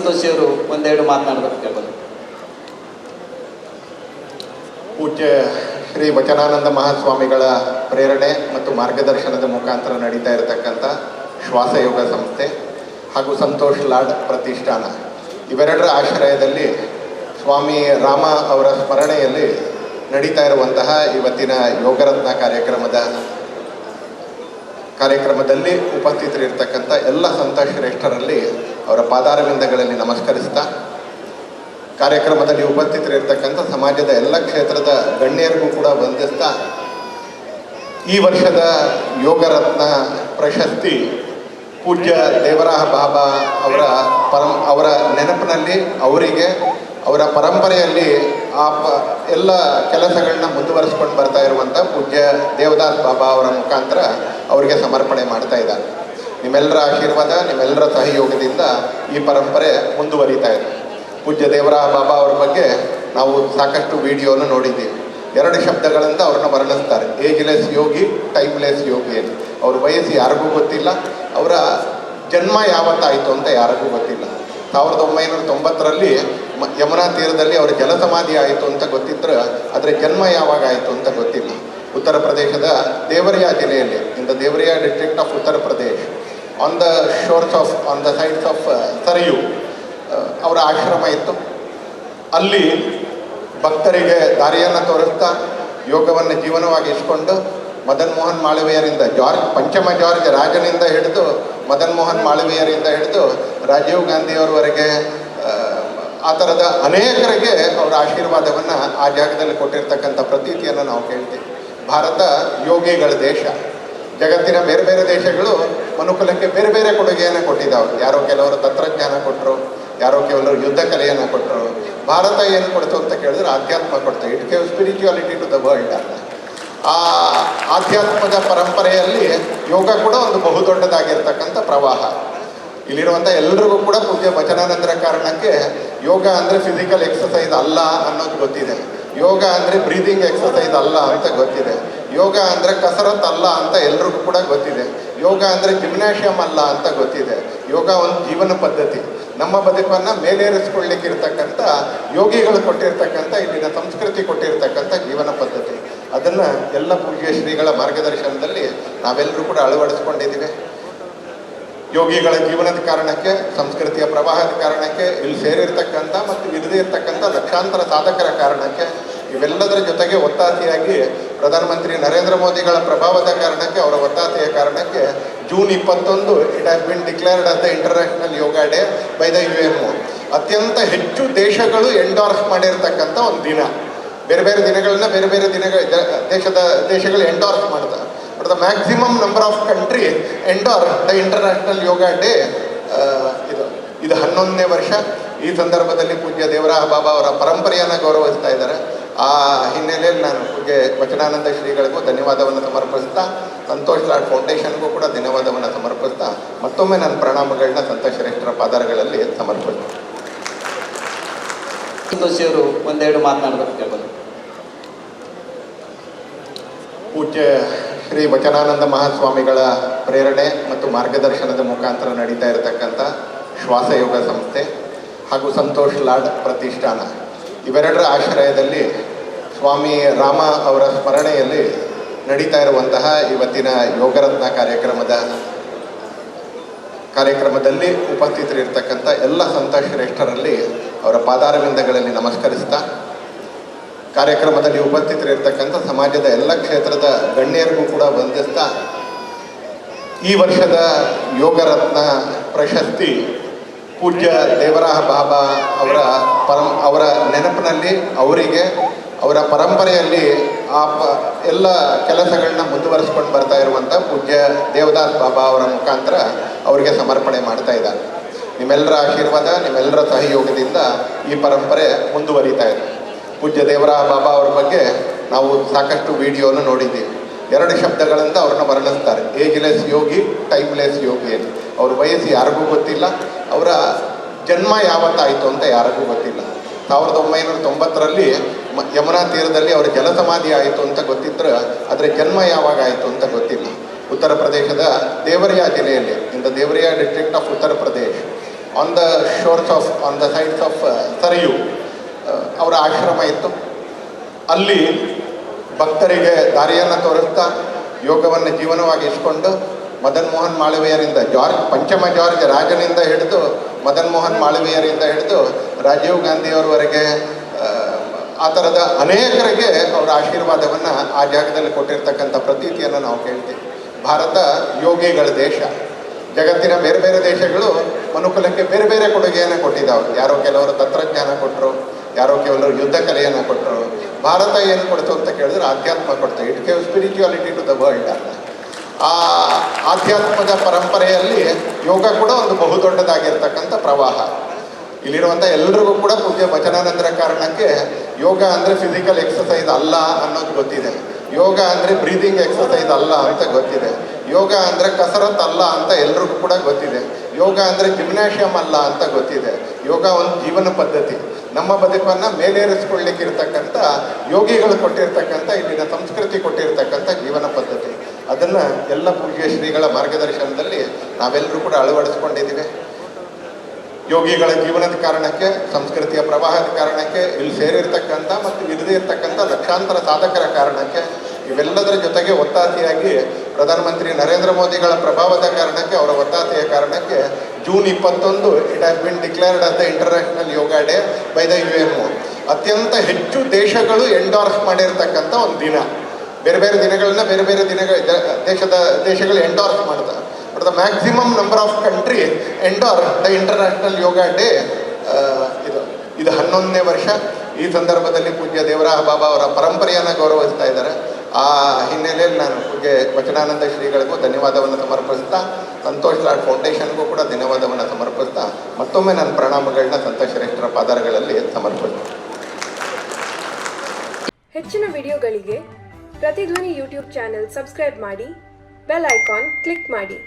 ಸಂತೋಷಿ ಅವರು ಒಂದೆರಡು ಮಾತನಾಡಬೇಕು ಕೇಳ್ಬೋದು. ಪೂಜ್ಯ ಶ್ರೀ ವಚನಾನಂದ ಮಹಾಸ್ವಾಮಿಗಳ ಪ್ರೇರಣೆ ಮತ್ತು ಮಾರ್ಗದರ್ಶನದ ಮುಖಾಂತರ ನಡೀತಾ ಇರತಕ್ಕಂಥ ಶ್ವಾಸಯೋಗ ಸಂಸ್ಥೆ ಹಾಗೂ ಸಂತೋಷ್ ಲಾಡ್ ಪ್ರತಿಷ್ಠಾನ ಇವೆರಡರ ಆಶ್ರಯದಲ್ಲಿ ಸ್ವಾಮಿ ರಾಮ ಅವರ ಸ್ಮರಣೆಯಲ್ಲಿ ನಡೀತಾ ಇರುವಂತಹ ಇವತ್ತಿನ ಯೋಗರತ್ನ ಕಾರ್ಯಕ್ರಮದಲ್ಲಿ ಉಪಸ್ಥಿತರಿರ್ತಕ್ಕಂಥ ಎಲ್ಲ ಸಂತ ಶ್ರೇಷ್ಠರಲ್ಲಿ ಅವರ ಪಾದಾರವಿಂದಗಳಲ್ಲಿ ನಮಸ್ಕರಿಸ್ತಾ, ಕಾರ್ಯಕ್ರಮದಲ್ಲಿ ಉಪಸ್ಥಿತರಿರ್ತಕ್ಕಂಥ ಸಮಾಜದ ಎಲ್ಲ ಕ್ಷೇತ್ರದ ಗಣ್ಯರಿಗೂ ಕೂಡ ವಂದಿಸ್ತಾ, ಈ ವರ್ಷದ ಯೋಗರತ್ನ ಪ್ರಶಸ್ತಿ ಪೂಜ್ಯ ದೇವರಾಹ ಬಾಬಾ ಅವರ ನೆನಪಿನಲ್ಲಿ ಅವರ ಪರಂಪರೆಯಲ್ಲಿ ಎಲ್ಲ ಕೆಲಸಗಳನ್ನ ಮುಂದುವರಿಸ್ಕೊಂಡು ಬರ್ತಾ ಇರುವಂಥ ಪೂಜ್ಯ ದೇವದಾಸ್ ಬಾಬಾ ಅವರ ಮುಖಾಂತರ ಅವರಿಗೆ ಸಮರ್ಪಣೆ ಮಾಡ್ತಾ ಇದ್ದಾರೆ. ನಿಮ್ಮೆಲ್ಲರ ಆಶೀರ್ವಾದ, ನಿಮ್ಮೆಲ್ಲರ ಸಹಯೋಗದಿಂದ ಈ ಪರಂಪರೆ ಮುಂದುವರಿತಾ ಇದೆ. ಪೂಜ್ಯ ದೇವರಾಹ ಬಾಬಾ ಅವ್ರ ಬಗ್ಗೆ ನಾವು ಸಾಕಷ್ಟು ವಿಡಿಯೋನ ನೋಡಿದ್ದೀವಿ. 2 ಶಬ್ದಗಳಂತ ಅವ್ರನ್ನ ವರ್ಣಿಸ್ತಾರೆ, ಏಜ್ಲೆಸ್ ಯೋಗಿ, ಟೈಮ್ಲೆಸ್ ಯೋಗಿ ಅಂತ. ಅವ್ರ ವಯಸ್ಸು ಯಾರಿಗೂ ಗೊತ್ತಿಲ್ಲ, ಅವರ ಜನ್ಮ ಯಾವತ್ತಾಯಿತು ಅಂತ ಯಾರಿಗೂ ಗೊತ್ತಿಲ್ಲ. 1990ರಲ್ಲಿ ಯಮುನಾ ತೀರದಲ್ಲಿ ಅವರ ಜಲಸಮಾಧಿ ಆಯಿತು ಅಂತ ಗೊತ್ತಿದ್ರೆ ಅದರ ಜನ್ಮ ಯಾವಾಗ ಆಯಿತು ಅಂತ ಗೊತ್ತಿಲ್ಲ. ಉತ್ತರ ಪ್ರದೇಶದ ದೇವರಿಯಾ ಜಿಲ್ಲೆಯಲ್ಲಿ, in the ದೇವರಿಯಾ district of Uttar Pradesh, on the sides of Sarayu ಅವರ ಆಶ್ರಮ ಇತ್ತು. ಅಲ್ಲಿ ಭಕ್ತರಿಗೆ ದಾರಿಯನ್ನು ತೋರಿಸ್ತಾ ಯೋಗವನ್ನು ಜೀವನವಾಗಿ ಇಸ್ಕೊಂಡು ಮದನ್ ಮೋಹನ್ ಮಾಳವೀಯರಿಂದ ಪಂಚಮ ಜಾರ್ಜ್ ರಾಜನಿಂದ ಹಿಡಿದು ಮದನ್ ಮೋಹನ್ ಮಾಳವೀಯರಿಂದ ಹಿಡಿದು ರಾಜೀವ್ ಗಾಂಧಿಯವರವರೆಗೆ ಆ ಥರದ ಅನೇಕರಿಗೆ ಅವರ ಆಶೀರ್ವಾದವನ್ನು ಆ ಜಾಗದಲ್ಲಿ ಕೊಟ್ಟಿರ್ತಕ್ಕಂಥ ಪ್ರತೀತಿಯನ್ನು ನಾವು ಕೇಳ್ತೀವಿ. ಭಾರತ ಯೋಗಿಗಳ ದೇಶ. ಜಗತ್ತಿನ ಬೇರೆ ಬೇರೆ ದೇಶಗಳು ಮನುಕುಲಕ್ಕೆ ಬೇರೆ ಬೇರೆ ಕೊಡುಗೆಯನ್ನು ಕೊಟ್ಟಿದ್ದಾವೆ. ಯಾರೋ ಕೆಲವರು ತಂತ್ರಜ್ಞಾನ ಕೊಟ್ಟರು, ಯಾರೋ ಕೆಲವರು ಯುದ್ಧ ಕಲೆಯನ್ನು ಕೊಟ್ಟರು. ಭಾರತ ಏನು ಕೊಡ್ತು ಅಂತ ಕೇಳಿದ್ರೆ ಆಧ್ಯಾತ್ಮ ಕೊಡ್ತು. It gave spirituality to the world ಅಂತ. ಆ ಆಧ್ಯಾತ್ಮದ ಪರಂಪರೆಯಲ್ಲಿ ಯೋಗ ಕೂಡ ಒಂದು ಬಹುದೊಡ್ಡದಾಗಿರ್ತಕ್ಕಂಥ ಪ್ರವಾಹ. ಇಲ್ಲಿರುವಂಥ ಎಲ್ರಿಗೂ ಕೂಡ ಪೂಜ್ಯ ವಚನಾನಂದರ ಕಾರಣಕ್ಕೆ ಯೋಗ ಅಂದರೆ ಫಿಸಿಕಲ್ ಎಕ್ಸಸೈಸ್ ಅಲ್ಲ ಅನ್ನೋದು ಗೊತ್ತಿದೆ. ಯೋಗ ಅಂದರೆ ಬ್ರೀದಿಂಗ್ ಎಕ್ಸಸೈಸ್ ಅಲ್ಲ ಅಂತ ಗೊತ್ತಿದೆ. ಯೋಗ ಅಂದರೆ ಕಸರತ್ ಅಲ್ಲ ಅಂತ ಎಲ್ರಿಗೂ ಕೂಡ ಗೊತ್ತಿದೆ. ಯೋಗ ಅಂದರೆ ಜಿಮ್ನಾಷಿಯಂ ಅಲ್ಲ ಅಂತ ಗೊತ್ತಿದೆ. ಯೋಗ ಒಂದು ಜೀವನ ಪದ್ಧತಿ. ನಮ್ಮ ಬದುಕನ್ನು ಮೇಲೇರಿಸ್ಕೊಳ್ಳಿಕ್ಕಿರ್ತಕ್ಕಂಥ ಯೋಗಿಗಳು ಕೊಟ್ಟಿರ್ತಕ್ಕಂಥ, ಇಲ್ಲಿನ ಸಂಸ್ಕೃತಿ ಕೊಟ್ಟಿರ್ತಕ್ಕಂಥ ಜೀವನ ಪದ್ಧತಿ. ಅದನ್ನು ಎಲ್ಲ ಪೂಜ್ಯ ಶ್ರೀಗಳ ಮಾರ್ಗದರ್ಶನದಲ್ಲಿ ನಾವೆಲ್ಲರೂ ಕೂಡ ಅಳವಡಿಸ್ಕೊಂಡಿದ್ದೀವಿ. ಯೋಗಿಗಳ ಜೀವನದ ಕಾರಣಕ್ಕೆ, ಸಂಸ್ಕೃತಿಯ ಪ್ರವಾಹದ ಕಾರಣಕ್ಕೆ, ಇಲ್ಲಿ ಸೇರಿರ್ತಕ್ಕಂಥ ಮತ್ತು ಇಲ್ಲದೇ ಇರ್ತಕ್ಕಂಥ ಲಕ್ಷಾಂತರ ಸಾಧಕರ ಕಾರಣಕ್ಕೆ, ಇವೆಲ್ಲದರ ಜೊತೆಗೆ ಒತ್ತಾಸೆಯಾಗಿ ಪ್ರಧಾನಮಂತ್ರಿ ನರೇಂದ್ರ ಮೋದಿಗಳ ಪ್ರಭಾವದ ಕಾರಣಕ್ಕೆ, ಅವರ ಒತ್ತಾಸೆಯ ಕಾರಣಕ್ಕೆ June 21 it has been declared as the International Yoga day by the UNO. ಅತ್ಯಂತ ಹೆಚ್ಚು ದೇಶಗಳು ಎಂಡೋರ್ಸ್ ಮಾಡಿರ್ತಕ್ಕಂಥ ಒಂದು ದಿನ. ಬೇರೆ ಬೇರೆ ದಿನಗಳನ್ನ ಬೇರೆ ಬೇರೆ ದೇಶಗಳು ಎಂಡೋರ್ಸ್ ಮಾಡ್ತಾರೆ. But the maximum number of country endorse the International Yoga Day. ಇದು 11ನೇ ವರ್ಷ. ಈ ಸಂದರ್ಭದಲ್ಲಿ ಪೂಜ್ಯ ದೇವರಾಹ ಬಾಬಾ ಅವರ ಪರಂಪರೆಯನ್ನು ಗೌರವಿಸ್ತಾ ಇದ್ದಾರೆ. ಆ ಹಿನ್ನೆಲೆಯಲ್ಲಿ ನಾನು ಪೂಜ್ಯ ವಚನಾನಂದ ಶ್ರೀಗಳಿಗೂ ಧನ್ಯವಾದವನ್ನು ಸಮರ್ಪಿಸ್ತಾ, ಸಂತೋಷ್ ಲಾಡ್ ಫೌಂಡೇಶನ್ಗೂ ಕೂಡ ಧನ್ಯವಾದವನ್ನು ಸಮರ್ಪಿಸ್ತಾ, ಮತ್ತೊಮ್ಮೆ ನನ್ನ ಪ್ರಣಾಮಗಳನ್ನ ಸಂತ ಶ್ರೇಷ್ಠರ ಪಾದಾರಗಳಲ್ಲಿ ಸಮರ್ಪಿಸ್ತೀನಿ. ಸಂತೋಷಿ ಅವರು ಒಂದೆರಡು ಮಾತನಾಡಬೇಕು ಕೇಳ್ಬೋದು. ಪೂಜ್ಯ ಶ್ರೀ ವಚನಾನಂದ ಮಹಾಸ್ವಾಮಿಗಳ ಪ್ರೇರಣೆ ಮತ್ತು ಮಾರ್ಗದರ್ಶನದ ಮುಖಾಂತರ ನಡೀತಾ ಇರತಕ್ಕಂಥ ಶ್ವಾಸಯೋಗ ಸಂಸ್ಥೆ ಹಾಗೂ ಸಂತೋಷ್ ಲಾಡ್ ಪ್ರತಿಷ್ಠಾನ ಇವೆರಡರ ಆಶ್ರಯದಲ್ಲಿ ಸ್ವಾಮಿ ರಾಮ ಅವರ ಸ್ಮರಣೆಯಲ್ಲಿ ನಡೀತಾ ಇರುವಂತಹ ಇವತ್ತಿನ ಯೋಗರತ್ನ ಕಾರ್ಯಕ್ರಮದಲ್ಲಿ ಉಪಸ್ಥಿತರಿರ್ತಕ್ಕಂಥ ಎಲ್ಲ ಸಂತ ಶ್ರೇಷ್ಠರಲ್ಲಿ ಅವರ ಪಾದಾರವಿಂದಗಳಲ್ಲಿ ನಮಸ್ಕರಿಸ್ತಾ, ಕಾರ್ಯಕ್ರಮದಲ್ಲಿ ಉಪಸ್ಥಿತರಿರ್ತಕ್ಕಂಥ ಸಮಾಜದ ಎಲ್ಲ ಕ್ಷೇತ್ರದ ಗಣ್ಯರಿಗೂ ಕೂಡ ವಂದಿಸ್ತಾ, ಈ ವರ್ಷದ ಯೋಗರತ್ನ ಪ್ರಶಸ್ತಿ ಪೂಜ್ಯ ದೇವರಾಹ ಬಾಬಾ ಅವರ ನೆನಪಿನಲ್ಲಿ ಅವರ ಪರಂಪರೆಯಲ್ಲಿ ಎಲ್ಲ ಕೆಲಸಗಳನ್ನ ಮುಂದುವರಿಸ್ಕೊಂಡು ಬರ್ತಾ ಇರುವಂಥ ಪೂಜ್ಯ ದೇವದಾಸ್ ಬಾಬಾ ಅವರ ಮುಖಾಂತರ ಅವರಿಗೆ ಸಮರ್ಪಣೆ ಮಾಡ್ತಾ ಇದ್ದಾರೆ. ನಿಮ್ಮೆಲ್ಲರ ಆಶೀರ್ವಾದ, ನಿಮ್ಮೆಲ್ಲರ ಸಹಯೋಗದಿಂದ ಈ ಪರಂಪರೆ ಮುಂದುವರಿತಾ ಇದೆ. ಪೂಜ್ಯ ದೇವರಾಹ ಬಾಬಾ ಅವ್ರ ಬಗ್ಗೆ ನಾವು ಸಾಕಷ್ಟು ವಿಡಿಯೋನ ನೋಡಿದ್ದೀವಿ. 2 ಶಬ್ದಗಳಂತ ಅವ್ರನ್ನ ವರ್ಣಿಸ್ತಾರೆ, ಏಜ್ಲೆಸ್ ಯೋಗಿ, ಟೈಮ್ಲೆಸ್ ಯೋಗಿ ಅಂತ. ಅವ್ರ ವಯಸ್ಸು ಯಾರಿಗೂ ಗೊತ್ತಿಲ್ಲ, ಅವರ ಜನ್ಮ ಯಾವತ್ತಾಯಿತು ಅಂತ ಯಾರಿಗೂ ಗೊತ್ತಿಲ್ಲ. 1990ರಲ್ಲಿ ಯಮುನಾ ತೀರದಲ್ಲಿ ಅವರ ಜಲಸಮಾಧಿ ಆಯಿತು ಅಂತ ಗೊತ್ತಿದ್ರೆ ಅದರ ಜನ್ಮ ಯಾವಾಗ ಆಯಿತು ಅಂತ ಗೊತ್ತಿಲ್ಲ. ಉತ್ತರ ಪ್ರದೇಶದ ದೇವರಿಯಾ ಜಿಲ್ಲೆಯಲ್ಲಿ, in the ದೇವರಿಯಾ district of Uttar Pradesh, on the sides of Sarayu ಅವರ ಆಶ್ರಮ ಇತ್ತು. ಅಲ್ಲಿ ಭಕ್ತರಿಗೆ ದಾರಿಯನ್ನು ತೋರಿಸ್ತಾ ಯೋಗವನ್ನು ಜೀವನವಾಗಿಸ್ಕೊಂಡು ಮದನ್ ಮೋಹನ್ ಮಾಳವೀಯರಿಂದ ಪಂಚಮ ಜಾರ್ಜ್ ರಾಜನಿಂದ ಹಿಡಿದು ಮದನ್ ಮೋಹನ್ ಮಾಳವೀಯರಿಂದ ಹಿಡಿದು ರಾಜೀವ್ ಗಾಂಧಿಯವರವರೆಗೆ ಆ ಥರದ ಅನೇಕರಿಗೆ ಅವರ ಆಶೀರ್ವಾದವನ್ನು ಆ ಜಾಗದಲ್ಲಿ ಕೊಟ್ಟಿರ್ತಕ್ಕಂಥ ಪ್ರತೀತಿಯನ್ನು ನಾವು ಕೇಳ್ತೀವಿ. ಭಾರತ ಯೋಗಿಗಳ ದೇಶ. ಜಗತ್ತಿನ ಬೇರೆ ಬೇರೆ ದೇಶಗಳು ಮನುಕುಲಕ್ಕೆ ಬೇರೆ ಬೇರೆ ಕೊಡುಗೆಯನ್ನು ಕೊಟ್ಟಿದ್ದಾವೆ. ಯಾರೋ ಕೆಲವರು ತಂತ್ರಜ್ಞಾನ ಕೊಟ್ಟರು, ಯಾರೋ ಕೆಲವರು ಯುದ್ಧ ಕಲೆಯನ್ನು ಕೊಟ್ಟರು. ಭಾರತ ಏನು ಕೊಡ್ತು ಅಂತ ಕೇಳಿದ್ರೆ ಆಧ್ಯಾತ್ಮ ಕೊಡ್ತು. It gave spirituality to the world. ಆ ಆಧ್ಯಾತ್ಮದ ಪರಂಪರೆಯಲ್ಲಿ ಯೋಗ ಕೂಡ ಒಂದು ಬಹುದೊಡ್ಡದಾಗಿರ್ತಕ್ಕಂಥ ಪ್ರವಾಹ. ಇಲ್ಲಿರುವಂಥ ಎಲ್ಲರಿಗೂ ಕೂಡ ಪೂಜ್ಯ ಬಚನಾನಂದರ ಕಾರಣಕ್ಕೆ ಯೋಗ ಅಂದರೆ ಫಿಸಿಕಲ್ ಎಕ್ಸಸೈಸ್ ಅಲ್ಲ ಅನ್ನೋದು ಗೊತ್ತಿದೆ. ಯೋಗ ಅಂದರೆ ಬ್ರೀದಿಂಗ್ ಎಕ್ಸಸೈಸ್ ಅಲ್ಲ ಅಂತ ಗೊತ್ತಿದೆ. ಯೋಗ ಅಂದರೆ ಕಸರತ್ ಅಲ್ಲ ಅಂತ ಎಲ್ರಿಗೂ ಕೂಡ ಗೊತ್ತಿದೆ. ಯೋಗ ಅಂದರೆ ಜಿಮ್ನಾಷಿಯಮ್ ಅಲ್ಲ ಅಂತ ಗೊತ್ತಿದೆ. ಯೋಗ ಒಂದು ಜೀವನ ಪದ್ಧತಿ. ನಮ್ಮ ಬದುಕನ್ನು ಮೇಲೇರಿಸ್ಕೊಳ್ಳಿಕ್ಕೆ ಇರ್ತಕ್ಕಂಥ ಯೋಗಿಗಳು ಕೊಟ್ಟಿರ್ತಕ್ಕಂಥ ಇಲ್ಲಿನ ಸಂಸ್ಕೃತಿ ಕೊಟ್ಟಿರ್ತಕ್ಕಂಥ ಜೀವನ ಪದ್ಧತಿ. ಅದನ್ನು ಎಲ್ಲ ಪೂಜ್ಯ ಶ್ರೀಗಳ ಮಾರ್ಗದರ್ಶನದಲ್ಲಿ ನಾವೆಲ್ಲರೂ ಕೂಡ ಅಳವಡಿಸ್ಕೊಂಡಿದ್ದೀವಿ. ಯೋಗಿಗಳ ಜೀವನದ ಕಾರಣಕ್ಕೆ, ಸಂಸ್ಕೃತಿಯ ಪ್ರವಾಹದ ಕಾರಣಕ್ಕೆ, ಇಲ್ಲಿ ಸೇರಿರ್ತಕ್ಕಂಥ ಮತ್ತು ಇಲ್ಲದೇ ಇರ್ತಕ್ಕಂಥ ಲಕ್ಷಾಂತರ ಸಾಧಕರ ಕಾರಣಕ್ಕೆ, ಇವೆಲ್ಲದರ ಜೊತೆಗೆ ಒತ್ತಾಸೆಯಾಗಿ ಪ್ರಧಾನಮಂತ್ರಿ ನರೇಂದ್ರ ಮೋದಿಗಳ ಪ್ರಭಾವದ ಕಾರಣಕ್ಕೆ, ಅವರ ಒತ್ತಾಸೆಯ ಕಾರಣಕ್ಕೆ June 21 it has been declared as the International Yoga day by the UNO. ಅತ್ಯಂತ ಹೆಚ್ಚು ದೇಶಗಳು ಎಂಡೋರ್ಸ್ ಮಾಡಿರ್ತಕ್ಕಂಥ ಒಂದು ದಿನ. ಬೇರೆ ಬೇರೆ ದಿನಗಳನ್ನ ಬೇರೆ ಬೇರೆ ದೇಶಗಳು ಎಂಡೋರ್ಸ್ ಮಾಡ್ತಾರೆ. But the maximum number of country endorse the International Yoga Day. ಇದು 11ನೇ ವರ್ಷ. ಈ ಸಂದರ್ಭದಲ್ಲಿ ಪೂಜ್ಯ ದೇವರಾಯ ಬಾಬಾ ಅವರ ಪರಂಪರೆಯನ್ನು ಗೌರವಿಸ್ತಾ ಇದ್ದಾರೆ. ಆ ಹಿನ್ನೆಲೆಯಲ್ಲಿ ನಾನು ಪೂಜ್ಯ ವಚನಾನಂದ ಶ್ರೀಗಳಿಗೂ ಧನ್ಯವಾದವನ್ನು ಸಮರ್ಪಿಸ್ತಾ, ಸಂತೋಷ್ ಲಾಡ್ ಫೌಂಡೇಶನ್ಗೂ ಕೂಡ ಧನ್ಯವಾದವನ್ನು ಸಮರ್ಪಿಸ್ತಾ ಮತ್ತೊಮ್ಮೆ ನನ್ನ ಪ್ರಣಾಮಗಳನ್ನ ಸಂತ ಶ್ರೇಷ್ಠರ ಪಾದಾರಗಳಲ್ಲಿ ಸಮರ್ಪಿಸ್ತೀನಿ. ಹೆಚ್ಚಿನ ವಿಡಿಯೋಗಳಿಗೆ ಪ್ರತಿಧ್ವನಿ ಯೂಟ್ಯೂಬ್ ಚಾನೆಲ್ ಸಬ್ಸ್ಕ್ರೈಬ್ ಮಾಡಿ, ಬೆಲ್ ಐಕಾನ್ ಕ್ಲಿಕ್ ಮಾಡಿ.